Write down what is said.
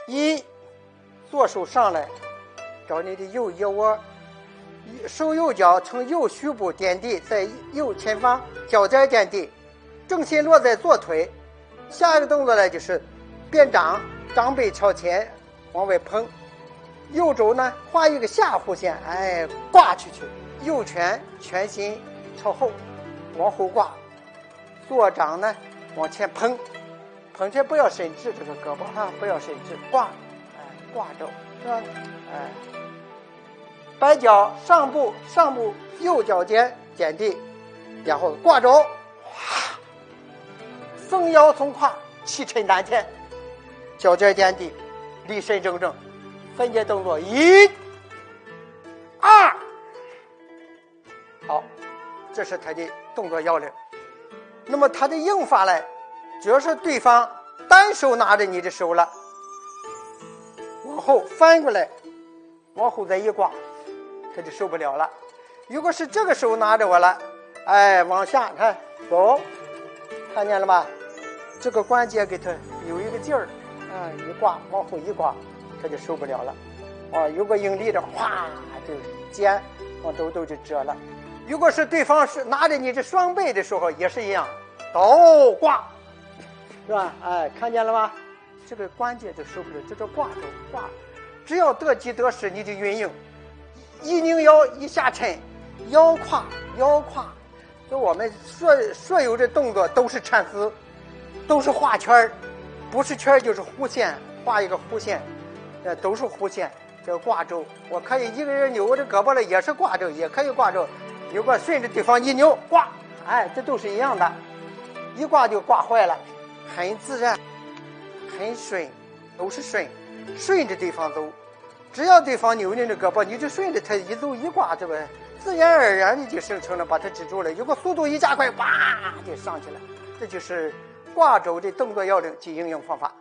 一，左手上来，找你的右腋窝，手右脚从右虚部点地，在右前方脚尖点地，重心落在左腿。下一个动作呢，就是变掌，掌背朝前往外捧，右肘呢画一个下弧线，挂出去，右拳拳心朝后往后挂，左掌呢往前捧，捧着不要伸直这个胳膊哈，不要伸直，挂，挂着，是吧？摆脚上部右脚尖点地，然后挂肘，松腰松胯，气沉丹田，脚尖点地，立身正正。分解动作1、2，好，这是他的动作要领。那么他的应法呢，只要是对方单手拿着你的手了，往后翻过来，往后再一挂，他就受不了了。如果是这个手拿着我了，往下看走，看见了吧？这个关节给他有一个劲儿，一挂往后一挂，他就受不了了。如果用力的哗就肩往兜就折了。如果是对方是拿着你的双背的时候，也是一样，倒挂，是吧？看见了吗？这个关节就受不了，这叫挂肘挂。只要得机得势，你就运用，一拧腰一下沉，腰胯，就我们所有的动作都是缠丝，都是画圈，不是圈就是弧线，画一个弧线，都是弧线，叫挂肘。我可以一个人扭我的胳膊了，也是挂肘，也可以挂肘。如果顺着对方一扭挂，这都是一样的，一挂就挂坏了，很自然，很顺，都是顺着对方走。只要对方扭你的胳膊，你就顺着他一走一挂，这个自然而然的就形成了把它制住了。如果速度一加快，哇就上去了。这就是挂肘的动作要领及应用方法。